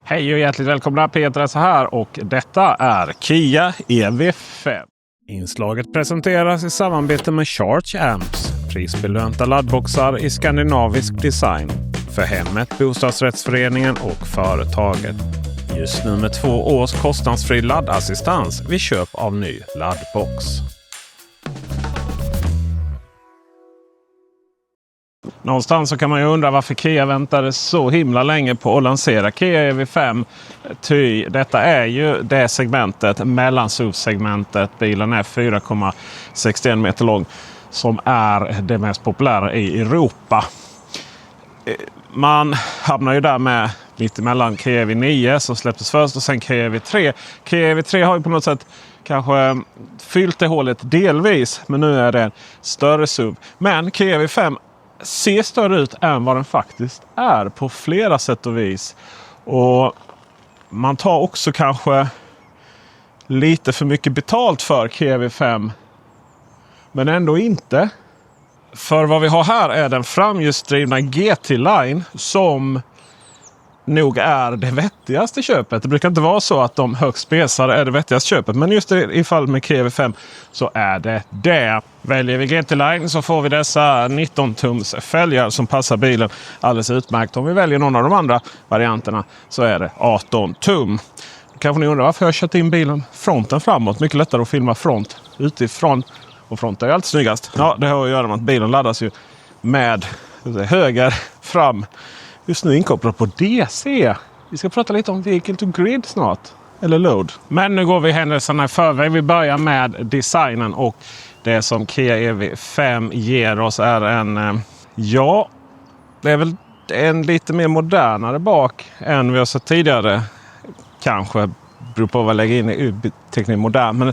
Hej och hjärtligt välkomna, Peter så här och detta är Kia EV5. Inslaget presenteras i samarbete med Charge Amps, prisbelönta laddboxar i skandinavisk design för hemmet, bostadsrättsföreningen och företaget. Just nu med 2 års kostnadsfri laddassistans vid köp av ny laddbox. Någonstans så kan man ju undra varför Kia väntade så himla länge på att lansera Kia EV5. Ty detta är ju det segmentet, mellan-SUV-segmentet. Bilen är 4,61 meter lång som är det mest populära i Europa. Man hamnar ju där med lite mellan Kia EV9 som släpptes först och sen Kia EV3. Kia EV3 har ju på något sätt kanske fyllt det hålet delvis, men nu är det en större SUV. Men Kia EV5 ser större ut än vad den faktiskt är på flera sätt och vis. Och man tar också kanske lite för mycket betalt för Kia EV5. Men ändå inte. För vad vi har här är den framhjulsdrivna GT-Line som nog är det vettigaste köpet. Det brukar inte vara så att de högst spesade är det vettigaste köpet. Men just i fall med Kia EV5 så är det det. Väljer vi GT-Line så får vi dessa 19-tums fälgar som passar bilen alldeles utmärkt. Om vi väljer någon av de andra varianterna så är det 18 tum. Kanske ni undrar varför jag har kört in bilen fronten framåt. Mycket lättare att filma front utifrån. Och front är ju alltid snyggast. Ja, det har att göra med att bilen laddas ju med höger fram. Just nu inkopplat på DC. Vi ska prata lite om Vehicle to Grid snart. Eller Load. Men nu går vi händelserna i förväg. Vi börjar med designen. Och det som Kia EV5 ger oss är en... Ja, det är väl en lite mer modernare bak än vi har sett tidigare. Kanske beror på vad jag lägger in i teknik modern. Men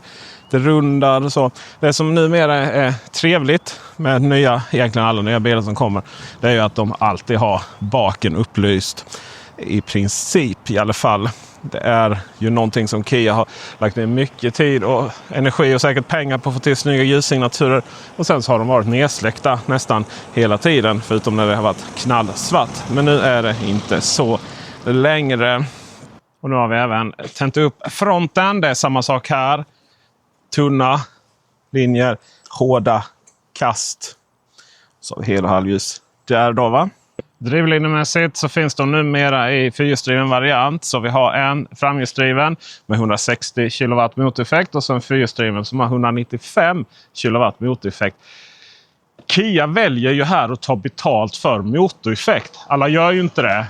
det rundar och så. Det som numera är trevligt med egentligen alla nya bilar som kommer, det är ju att de alltid har baken upplyst. I princip i alla fall. Det är ju någonting som Kia har lagt ner mycket tid och energi och säkert pengar på att få till snygga ljussignaturer. Och sen så har de varit nedsläckta nästan hela tiden, förutom när det har varit knallsvart. Men nu är det inte så längre. Och nu har vi även tänt upp fronten. Det är samma sak här. Tunna linjer, hårda kast. Så hel och halvljus där då, va? Drivlinjemässigt så finns de numera i fyrhjulsdriven variant. Så vi har en framhjulsdriven med 160 kW motoreffekt och så en fyrhjulsdriven som har 195 kW motoreffekt. Kia väljer ju här att ta betalt för motoreffekt. Alla gör ju inte det.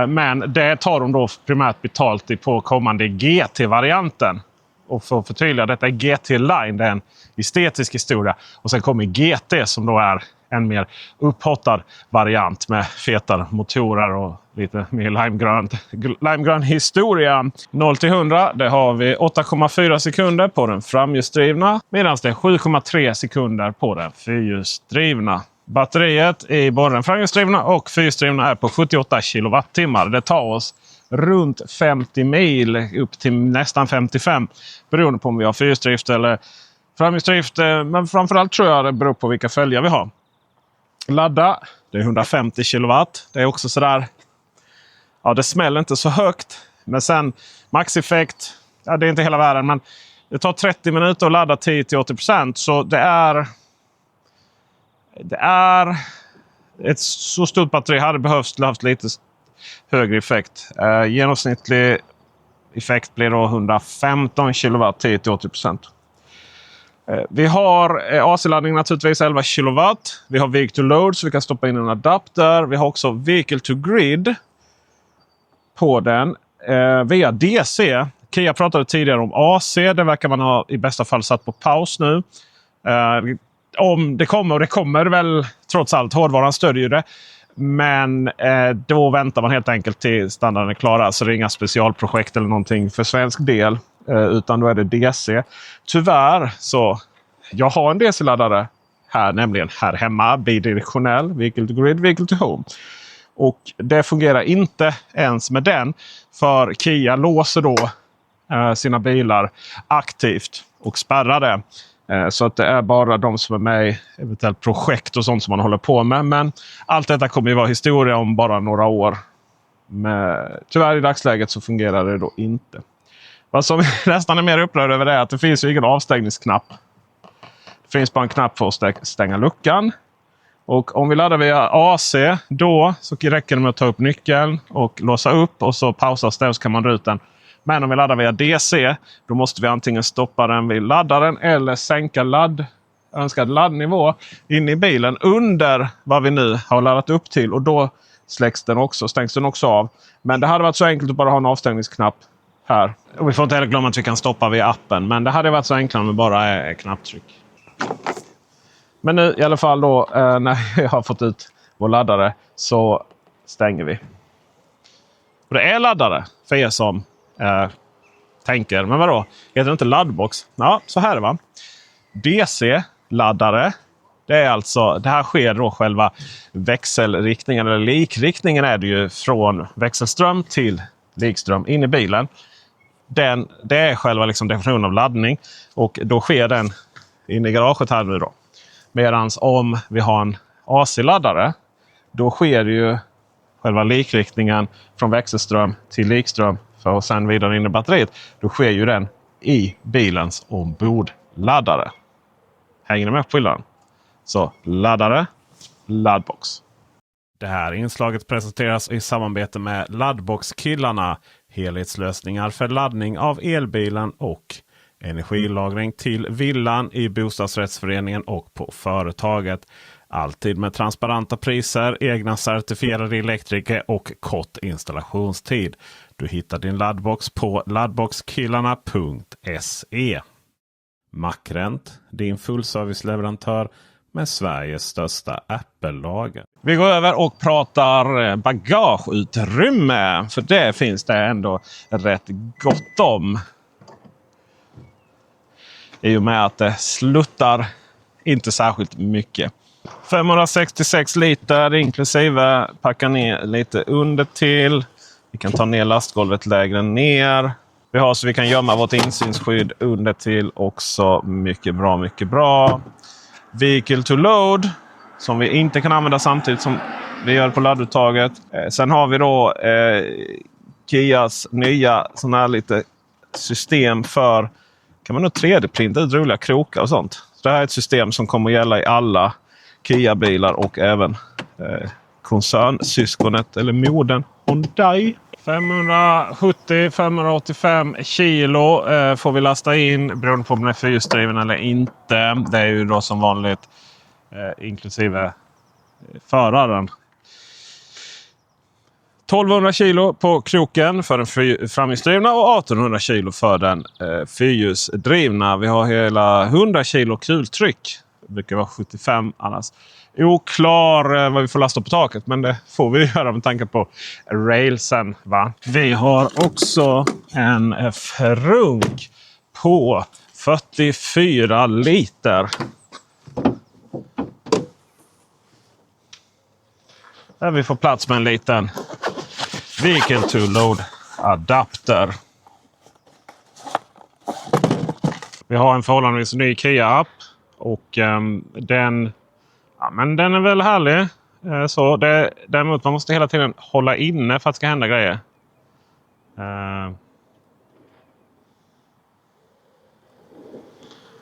Men det tar de då primärt betalt på kommande GT-varianten. Och för att förtydliga, detta är GT-Line, det är en estetisk historia. Och sen kommer GT som då är en mer upphottad variant med fetare motorer och lite mer limegrön historia. 0-100, det har vi 8,4 sekunder på den framhjulsdrivna. Medan det är 7,3 sekunder på den fyrhjulsdrivna. Batteriet i både den framhjulsdrivna och fyrhjulsdrivna är på 78 kilowattimmar. Det tar oss runt 50 mil upp till nästan 55. Beroende på om vi har fyrhjulsdrift eller framhjulsdrift. Men framförallt tror jag det beror på vilka fälgar vi har. Ladda, det är 150 kilowatt. Det är också sådär, ja, det smäller inte så högt. Men sen maxeffekt, ja, det är inte hela världen, men det tar 30 minuter att ladda 10-80%. Så det är ett så stort batteri hade behövt haft lite högre effekt. Genomsnittlig effekt blir då 115 kW 10-80%. Vi har AC-laddning naturligtvis 11 kW. Vi har Vehicle to Load så vi kan stoppa in en adapter. Vi har också Vehicle to Grid på den via DC. Kia pratade tidigare om AC. Det verkar man ha i bästa fall satt på paus nu. Om det kommer, och det kommer väl trots allt, hårdvaran stödjer det. Men då väntar man helt enkelt till standarden är klara. Alltså det är inga specialprojekt eller någonting för svensk del. Utan då är det DC. Tyvärr så, jag har en DC-laddare här, nämligen här hemma. Bidirektionell, Vehicle to Grid, Vehicle to Home. Och det fungerar inte ens med den. För Kia låser då sina bilar aktivt och spärrar det. Så att det är bara de som är med i eventuellt projekt och sånt som man håller på med. Men allt detta kommer ju vara historia om bara några år. Men tyvärr i dagsläget så fungerar det då inte. Vad som nästan är mer upprörd över det är att det finns ju ingen avstängningsknapp. Det finns bara en knapp för att stänga luckan. Och om vi laddar via AC då så räcker det med att ta upp nyckeln och låsa upp och så pausas det och så kan man dra ut den. Men om vi laddar via DC då måste vi antingen stoppa den vid laddaren eller sänka önskad laddnivå in i bilen under vad vi nu har laddat upp till. Och då stängs den också av. Men det hade varit så enkelt att bara ha en avstängningsknapp här. Och vi får inte heller glömma att vi kan stoppa via appen. Men det hade varit så enklare med bara knapptryck. Men nu i alla fall då när jag har fått ut vår laddare så stänger vi. Och det är laddare för er som tänker. Men vadå? Heter det inte laddbox? Ja, så här är det va. DC-laddare. Det här sker då själva växelriktningen eller likriktningen är det ju från växelström till likström in i bilen. Det är själva liksom definitionen av laddning och då sker den inne i garaget här nu då. Medan om vi har en AC-laddare då sker ju själva likriktningen från växelström till likström för att sen vidare in i batteriet. Då sker ju den i bilens ombordladdare. Hänger ni med på skillnaden? Så laddare, laddbox. Det här inslaget presenteras i samarbete med Laddbox-killarna. Helhetslösningar för laddning av elbilen och energilagring till villan, i bostadsrättsföreningen och på företaget. Alltid med transparenta priser, egna certifierade elektriker och kort installationstid. Du hittar din laddbox på laddboxkillarna.se. Macrent, din fullserviceleverantör med Sveriges största Apple-lager. Vi går över och pratar bagageutrymme. För det finns det ändå rätt gott om. I och med att det sluttar inte särskilt mycket. 566 liter inklusive packa ner lite under till. Vi kan ta ner lastgolvet lägre ner. Vi har så vi kan gömma vårt insynsskydd under till också. Mycket bra, mycket bra. Vehicle to load som vi inte kan använda samtidigt som vi gör på ladduttaget. Sen har vi då Kias nya sån här lite system för, kan man nog 3D-printa ut roliga krokar och sånt. Så det här är ett system som kommer att gälla i alla Kia-bilar och även koncernsyskonet eller moden Hyundai. 570-585 kilo får vi lasta in beroende på om den är fyrhjulsdriven eller inte. Det är ju då som vanligt inklusive föraren. 1200 kilo på kroken för den framhjulsdrivna och 1800 kilo för den fyrhjulsdrivna. Vi har hela 100 kilo kultryck. Det brukar vara 75 annars. Oklar vad vi får lasta på taket, men det får vi göra med tanke på railsen, va? Vi har också en frunk på 44 liter. Där vi får plats med en liten vehicle to load adapter. Vi har en förhållandevis ny Kia-app och den är väl härlig. Däremot man måste hela tiden hålla inne för att det ska hända grejer.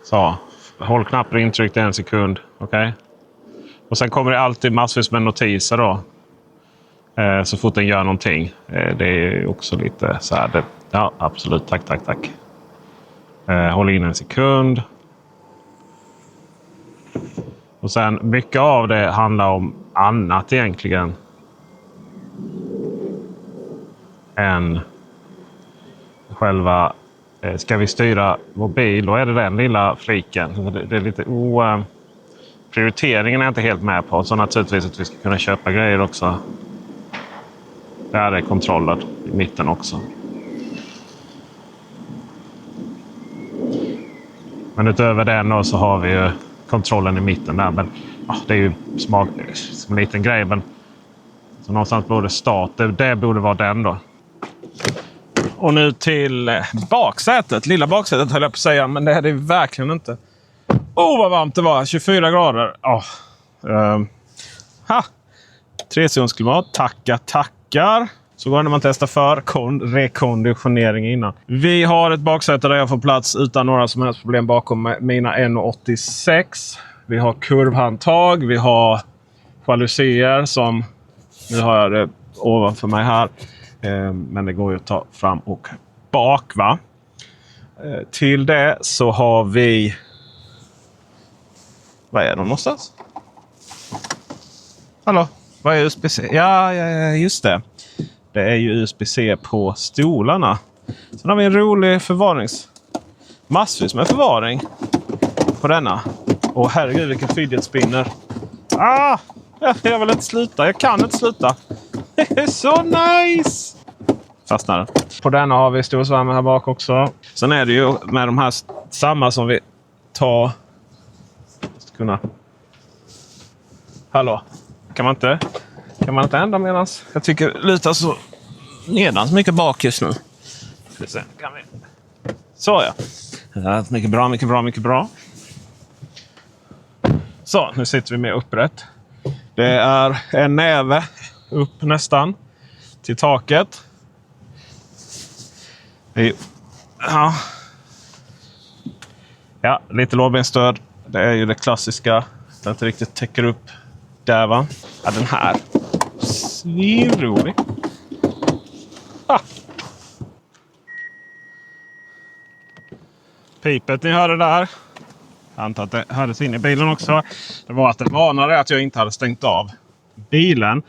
Så, håll knappen intryckt 1 sekund. Okej. Och sen kommer det alltid massvis med notiser då. Så fort den gör någonting. Det är också lite så här. Ja, absolut. Tack. Håll in 1 sekund. Och sen mycket av det handlar om annat egentligen. Än själva. Ska vi styra vår bil? Då är det den lilla fliken. Det är lite prioriteringen är jag inte helt med på. Så naturligtvis att vi ska kunna köpa grejer också. Där är kontrollen i mitten också. Men utöver den då så har vi ju kontrollen i mitten där. Men det är ju som en liten grej. Men så någonstans borde start. Det borde vara den då. Och nu till baksätet. Lilla baksätet höll jag på att säga. Men det är det verkligen inte. Vad varmt det var. 24 grader. 3-sekundsklimat. Tackar. Så går det när man testar för rekonditionering innan. Vi har ett baksäte där jag får plats utan några som helst problem bakom mina 1,86. Vi har kurvhandtag. Vi har jalusier som... Nu har jag det ovanför mig här. Men det går ju att ta fram och bak, va? Till det så har vi... Vad är de någonstans? Hallå? Vad är USB-C? Ja, just det. Det är ju USB-C på stolarna. Sen har vi en rolig massvis med förvaring på denna. Och herregud vilken fidget spinner. Jag vill inte sluta. Jag kan inte sluta. Det är så nice! Fastnar den. På denna har vi storsvärme här bak också. Sen är det ju med de här samma som vi tar... Kunna... Hallå? Kan man inte ändra medans? Jag tycker det lutar så nedans mycket bak just nu. Kan vi... Så ja. Mycket bra. Så, nu sitter vi med upprätt. Det är en näve upp nästan till taket. Ja, lite lårbensstöd. Det är ju det klassiska. Det inte riktigt täcker upp där, va? Ja, den här. Svinrolig. Pipet ni hörde där. Jag antar att det hördes in i bilen också. Det var att det varnade att jag inte hade stängt av bilen.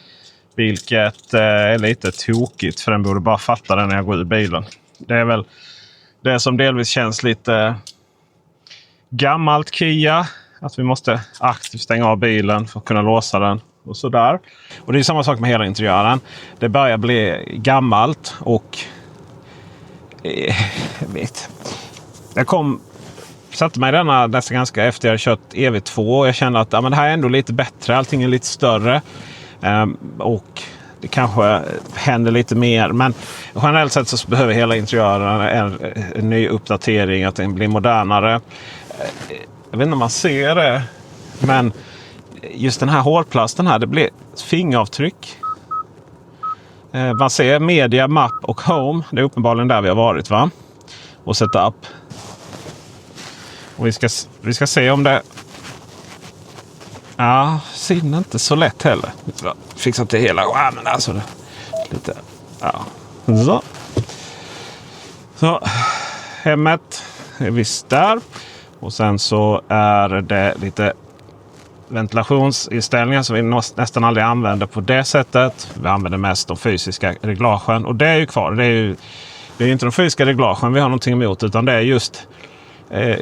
Vilket är lite tokigt. För den borde bara fatta det när jag går ur bilen. Det är väl det som delvis känns lite gammalt Kia. Att vi måste aktivt stänga av bilen för att kunna låsa den. Och sådär. Och det är samma sak med hela interiören. Det börjar bli gammalt. Och jag satte mig denna nästan ganska efter jag hade kört EV2. Och jag kände att men det här är ändå lite bättre. Allting är lite större. Och det kanske händer lite mer. Men generellt sett så behöver hela interiören en ny uppdatering. Att den blir modernare. Jag vet inte om man ser det. Men just den här hårplasten här. Det blir fingeravtryck. Man ser media, map och home. Det är uppenbarligen där vi har varit, va? Och setup. Och vi ska se om det... Ja, ser inte så lätt heller. Fixa till hela skärmen där så det lite... Ja. Så. Hemmet är visst där. Och sen så är det lite ventilationsinställningar som vi nästan aldrig använder på det sättet. Vi använder mest de fysiska reglagen. Och det är ju kvar. Det är inte de fysiska reglagen vi har någonting emot. Utan det är just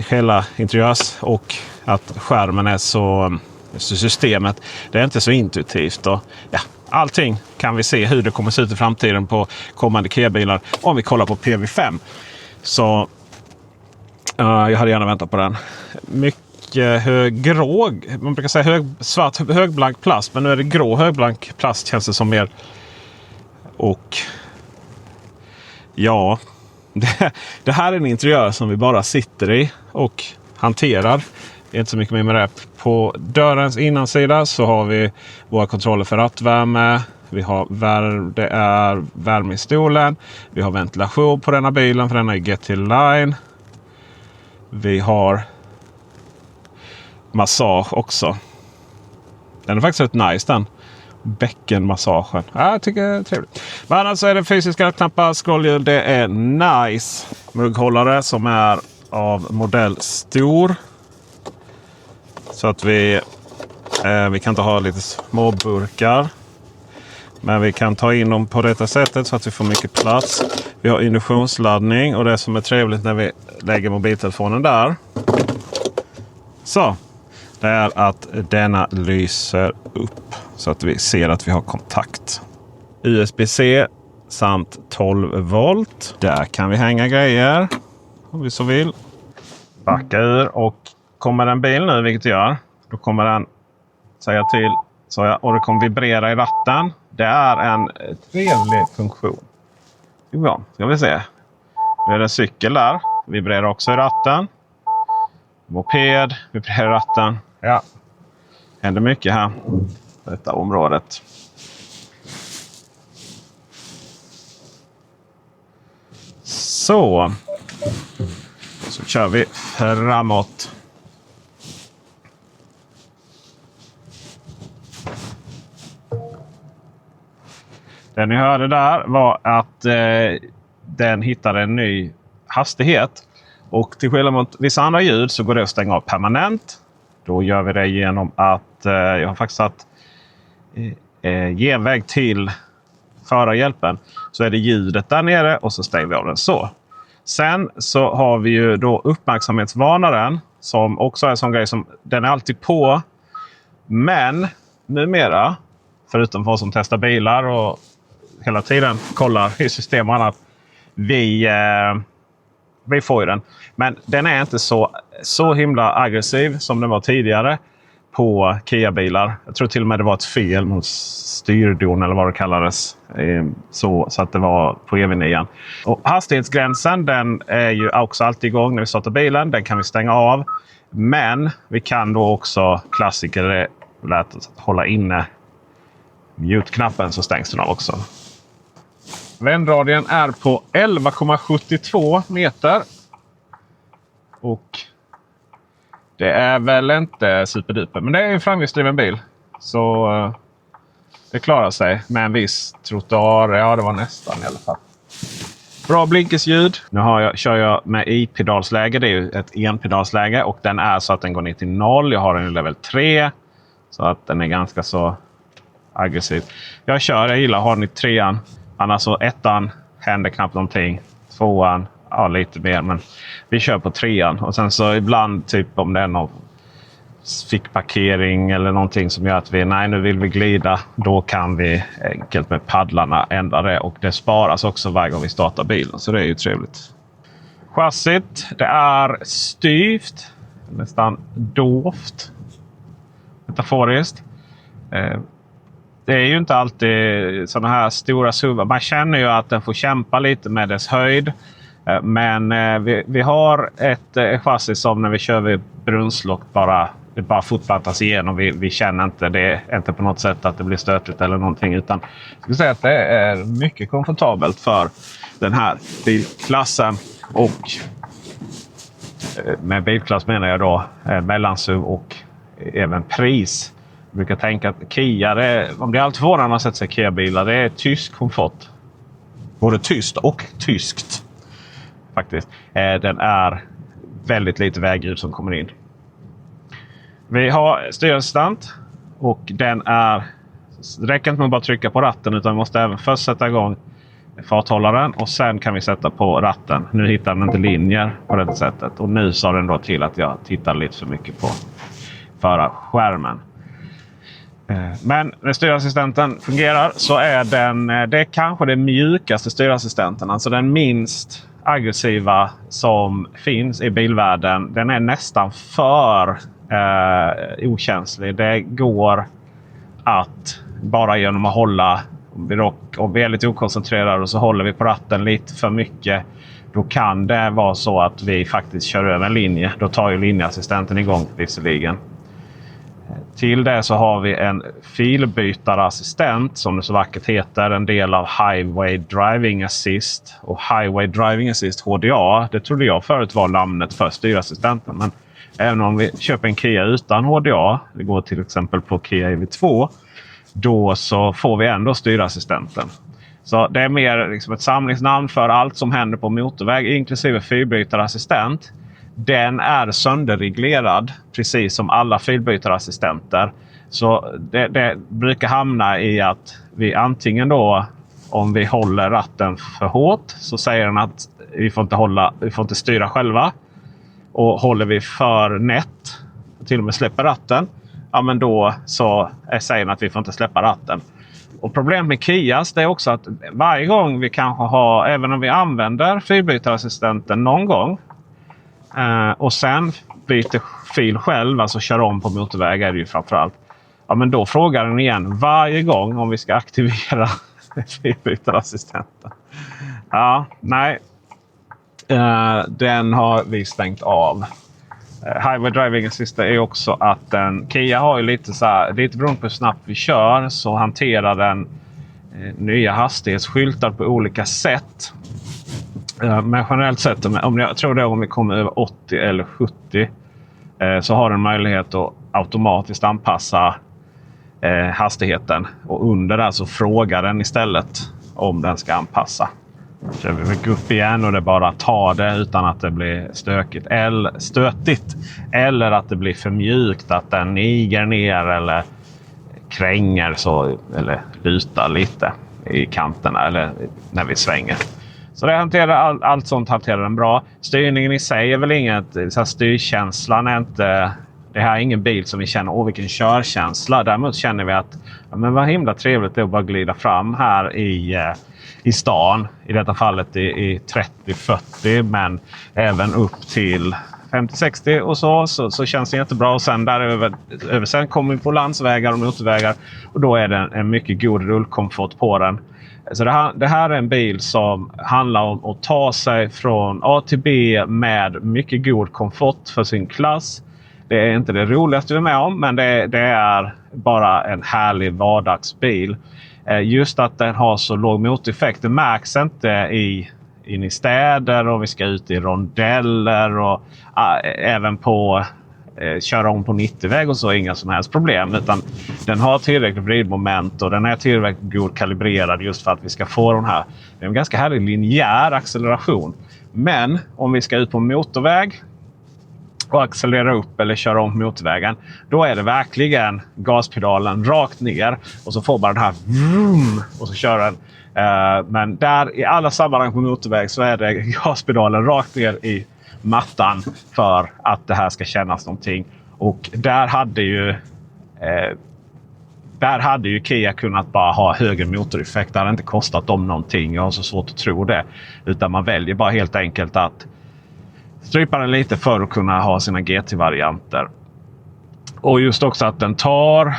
hela interiörs och att skärmen är så systemet. Det är inte så intuitivt. Och, ja, allting kan vi se hur det kommer se ut i framtiden på kommande Kia-bilar. Om vi kollar på PV5. Så jag hade gärna väntat på den. Mycket grå. Man brukar säga svart högblank plast. Men nu är det grå högblank plast känns det som mer. Och ja, det här är en interiör som vi bara sitter i och hanterar. Det är inte så mycket mer med det. På dörrens innansida så har vi våra kontroller för rattvärme. Vi har det är värme i stolen. Vi har ventilation på denna bilen för den är GT-line. Vi har massage också. Den är faktiskt rätt nice den. Bäckenmassagen. Ja, jag tycker det är trevligt. Men annars är det fysiska knappar, scrollhjul. Det är nice. Mugghållare som är av modell stor. Så att vi kan inte ha lite små burkar. Men vi kan ta in dem på detta sättet så att vi får mycket plats. Vi har induktionsladdning och det som är trevligt när vi lägger mobiltelefonen där. Så. Det är att denna lyser upp så att vi ser att vi har kontakt. USB-C samt 12 volt. Där kan vi hänga grejer om vi så vill. Backa ur och kommer en bil nu, vilket gör. Då kommer den säga till och det kommer vibrera i ratten. Det är en trevlig funktion. Ja, ska vi se. Nu är det en cykel där. Vibrerar också i ratten. Moped, vibrerar i ratten. Ja, händer mycket här på detta området. Så kör vi framåt. Det ni hörde där var att den hittade en ny hastighet. Och till skillnad mot vissa andra ljud så går det att stänga av permanent. Då gör vi det genom att jag har faktiskt satt genväg till förarhjälpen. Så är det ljudet där nere och så stänger vi av den så. Sen så har vi ju då uppmärksamhetsvarnaren som också är en sån grej som den är alltid på. Men numera, förutom för oss som testar bilar och hela tiden kollar i system och annat, vi får ju den. Men den är inte så himla aggressiv som den var tidigare på Kia-bilar. Jag tror till och med det var ett fel mot styrdon eller vad det kallades. Så att det var på EV9. Och hastighetsgränsen den är ju också alltid igång när vi startar bilen. Den kan vi stänga av. Men vi kan då också, klassiker lät hålla inne mute-knappen så stängs den av också. Vändradien är på 11,72 meter. Och det är väl inte superduper. Men det är en framhjulsdriven bil. Så det klarar sig med en viss trottoar. Ja, det var nästan i alla fall. Bra blinkesljud. Nu kör jag med i-pedalsläge. Det är ju ett enpedalsläge. Och den är så att den går ner till 0. Jag har den i level 3. Så att den är ganska så aggressiv. Jag gillar att ha den i 3an. Annars så 1an händer knappt någonting. 2an, ja lite mer. Men vi kör på 3an. Och sen så ibland typ om det är någon fickparkering eller någonting som gör att nu vill vi glida. Då kan vi enkelt med paddlarna ändra det. Och det sparas också varje gång vi startar bilen. Så det är ju trevligt. Chassit, det är styvt. Nästan dovt. Metaforiskt. Det är ju inte alltid sådana här stora SUVar. Man känner ju att den får kämpa lite med dess höjd. Men vi har ett chassi som när vi kör vid brunnslock bara fotplantas igenom. Vi känner inte det inte på något sätt att det blir stötigt eller någonting. Utan jag skulle säga att det är mycket komfortabelt för den här bilklassen. Och med bilklass menar jag då mellansuv och även pris. Jag brukar tänka att Kia, om det är allt förvånande man sett sig Kia-bilar, det är tysk komfort. Både tyst och tyskt. Faktiskt. Den är väldigt lite vägljud som kommer in. Vi har styrningsassistent och det räcker inte med att bara trycka på ratten utan vi måste även först sätta igång farthållaren och sen kan vi sätta på ratten. Nu hittar den inte linjer på det sättet och nu sa den då till att jag tittar lite för mycket på förarskärmen. Men när styrassistenten fungerar så är det kanske den mjukaste styrassistenten. Alltså den minst aggressiva som finns i bilvärlden. Den är nästan för okänslig. Det går att bara genom att hålla, om vi är lite okoncentrerade och så håller vi på ratten lite för mycket. Då kan det vara så att vi faktiskt kör över en linje. Då tar ju linjeassistenten igång visserligen. Till det så har vi en filbytarassistent som det så vackert heter. En del av Highway Driving Assist. Och Highway Driving Assist HDA, det trodde jag förut var namnet för styrassistenten. Men även om vi köper en Kia utan HDA, det går till exempel på Kia EV2. Då så får vi ändå styrassistenten. Så det är mer liksom ett samlingsnamn för allt som händer på motorväg inklusive filbytarassistent. Den är sönderreglerad precis som alla filbytarassistenter. Så det brukar hamna i att vi antingen då, om vi håller ratten för hårt så säger den att vi får inte styra själva. Och håller vi för nätt och till och med släpper ratten, ja men då så säger den att vi får inte släppa ratten. Och problemet med Kias det är också att varje gång vi kanske har, även om vi använder filbytarassistenten någon gång och sen byter fil själv, alltså kör om på motorväg är det ju framförallt. Ja men då frågar den igen varje gång om vi ska aktivera filbytarassistenten. Ja, nej. Den har vi stängt av. Highway Driving Assist är också att Kia har ju lite så här, lite beroende på hur snabbt vi kör så hanterar den nya hastighetsskyltar på olika sätt. Men generellt sett, jag tror om vi kommer över 80 eller 70 så har den möjlighet att automatiskt anpassa hastigheten. Och under där så frågar den istället om den ska anpassa. Så vi går upp igen och det bara tar det utan att det blir stötigt. Eller att det blir för mjukt, att den niger ner eller kränger så, eller lutar lite i kanterna eller när vi svänger. Så det hanterar allt sånt hanterar den bra. Styrningen i sig är väl inget, så här, styrkänslan är inte, det här är ingen bil som vi känner, vilken körkänsla. Däremot känner vi att men vad himla trevligt det är att bara glida fram här i stan. I detta fallet i 30-40 men även upp till 50-60 och så känns det jättebra. Och sen sen kommer vi på landsvägar och motorvägar och då är det en mycket god rullkomfort på den. Så det här är en bil som handlar om att ta sig från A till B med mycket god komfort för sin klass. Det är inte det roligaste vi är med om, men det är bara en härlig vardagsbil. Just att den har så låg motoreffekt, det märks inte in i städer och vi ska ut i rondeller och även på köra om på 90-väg och så, inga som helst problem, utan den har tillräckligt vridmoment och den är tillräckligt god kalibrerad just för att vi ska få den här. Det är en ganska härlig linjär acceleration. Men om vi ska ut på motorväg och accelerera upp eller köra om motorvägen, då är det verkligen gaspedalen rakt ner och så får man den här vroom, och så kör den. Men där i alla sammanhang på motorväg så är det gaspedalen rakt ner i mattan för att det här ska kännas någonting. Och där hade ju Kia kunnat bara ha högre motoreffekt. Det hade inte kostat dem någonting. Jag har så svårt att tro det. Utan man väljer bara helt enkelt att strypa den lite för att kunna ha sina GT-varianter. Och just också att den tar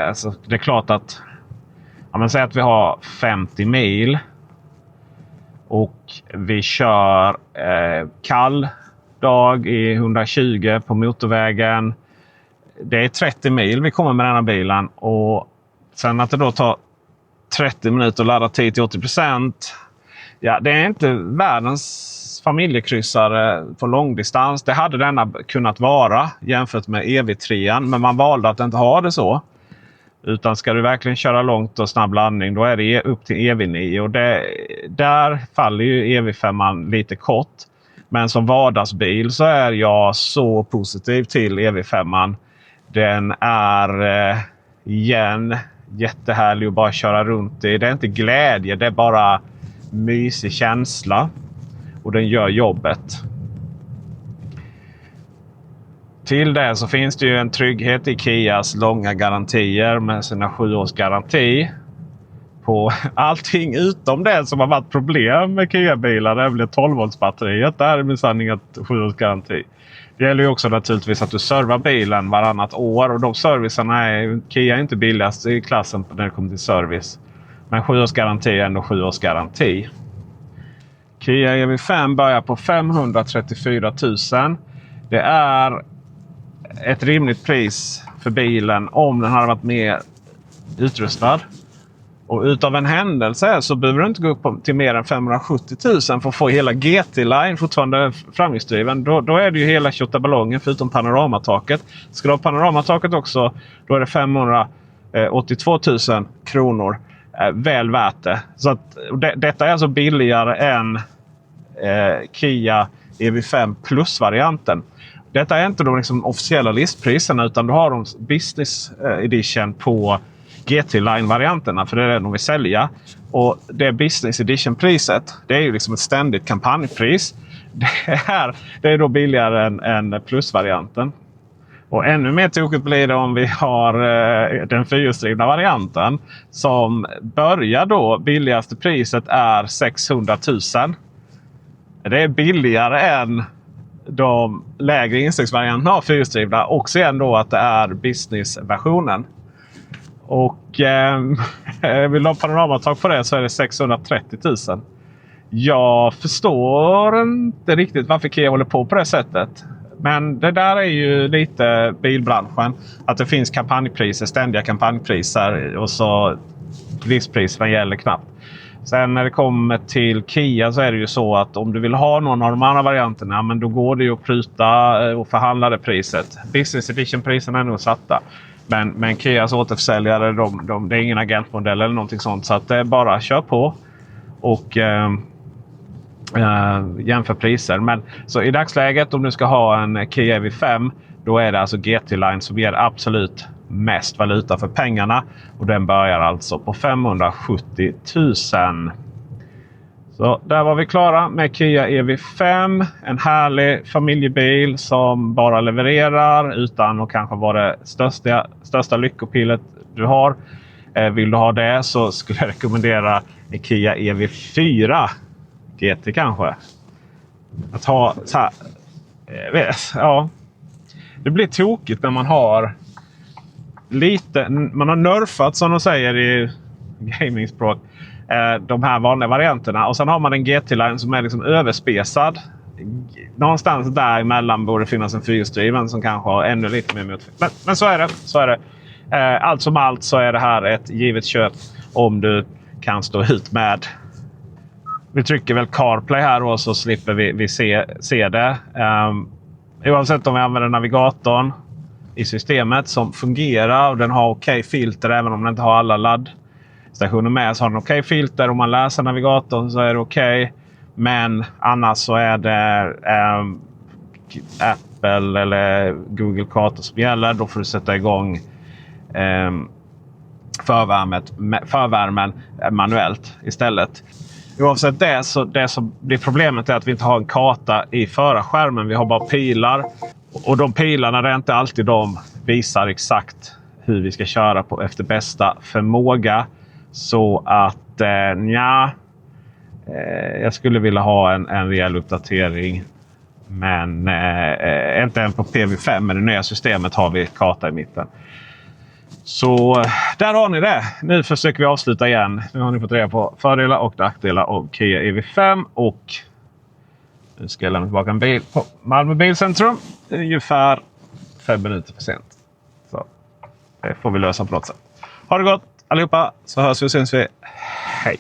alltså det är klart att om man säger att vi har 50 mil och vi kör kall dag i 120 på motorvägen. Det är 30 mil vi kommer med den här bilen. Och sen att det då tar 30 minuter att ladda tid till 80%. Ja, det är inte världens familjekryssare på långdistans. Det hade denna kunnat vara jämfört med EV3. Men man valde att inte ha det så. Utan ska du verkligen köra långt och snabb laddning, då är det upp till EV9. Och där faller ju EV5 lite kort. Men som vardagsbil så är jag så positiv till EV5. Den är jättehärlig att bara köra runt i. Det är inte glädje, det är bara mysig känsla. Och den gör jobbet. Till det så finns det ju en trygghet i Kias långa garantier med sina 7 års garanti på allting utom det som har varit problem med Kia-bilar. Det är väl 12-voltsbatteriet. Där är minsann inget 7 års garanti. Det gäller ju också naturligtvis att du servar bilen varannat år. Och de servicerna Kia är inte billigast i klassen när det kommer till service. Men 7 års garanti är ändå 7 års garanti. Kia EV5 börjar på 534 000. Det är ett rimligt pris för bilen om den hade varit mer utrustad. Och utav en händelse så behöver du inte gå upp till mer än 570 000 för att få hela GT-line fortfarande framhjulsdriven. Då är det ju hela tjottaballongen förutom panoramataket. Ska du ha panoramataket också, då är det 582 000 kronor. Väl värt det. Så att, detta är alltså billigare än Kia EV5 Plus-varianten. Detta är inte de liksom officiella listpriserna, utan du har de business edition på GT-line-varianterna, för det är det de vill sälja. Och det business edition-priset, det är ju liksom ett ständigt kampanjpris. Det är då billigare än Plus-varianten. Och ännu mer tokigt blir det om vi har den fyrhjulsdrivna varianten som börjar då, billigaste priset är 600 000. Det är billigare än de lägre instegsvarianterna av fyrhjulsdrivna. Också igen då att det är business-versionen. Och vill du ha panoramatag på det så är det 630 000. Jag förstår inte riktigt varför Kia håller på det sättet. Men det där är ju lite bilbranschen. Att det finns kampanjpriser, ständiga kampanjpriser och så livspriserna gäller knappt. Sen när det kommer till Kia så är det ju så att om du vill ha någon av de andra varianterna, men då går det ju att pruta och förhandla det priset. Business edition-priserna är nog satta. Men Kias återförsäljare, det är ingen agentmodell eller någonting sånt. Så att det är bara kör på och jämför priser. Men så i dagsläget om du ska ha en Kia EV5, då är det alltså GT-Line som ger absolut mest valuta för pengarna. Och den börjar alltså på 570 000. Så där var vi klara med Kia EV5. En härlig familjebil som bara levererar utan att kanske vara det största lyckopillet du har. Vill du ha det så skulle jag rekommendera en Kia EV4 GT kanske. Att ha så här, ja. Det blir tokigt när man har man har nerfat som de säger i gamingspråk de här vanliga varianterna, och sen har man en GT-line som är liksom överspesad. Någonstans däremellan borde finnas en fyrhjulsdriven som kanske har ännu lite mer motvikt. Men så är det. Allt som allt så är det här ett givet köp om du kan stå ut med. Vi trycker väl CarPlay här och så slipper vi se det. Oavsett om vi använder navigatorn i systemet som fungerar och den har okej filter även om den inte har alla laddstationer med, så har den okej filter. Om man läser navigatorn så är det okej. Men annars så är det Apple eller Google Kartor som gäller. Då får du sätta igång förvärmen manuellt istället. Oavsett det som blir problemet är att vi inte har en karta i förarskärmen. Vi har bara pilar. Och de pilarna, det är inte alltid de visar exakt hur vi ska köra på efter bästa förmåga. Så att jag skulle vilja ha en rejäl uppdatering. Men inte än på PV5, men det nya systemet har vi karta i mitten. Så där har ni det. Nu försöker vi avsluta igen. Nu har ni fått reda på fördelar och nackdelar av Kia EV5. Och nu ska jag lämna tillbaka en bil på Malmö Bilcentrum. Ungefär 5 minuter för sent. Så det får vi lösa på något sätt. Ha det gott allihopa, så hörs vi och syns vi. Hej!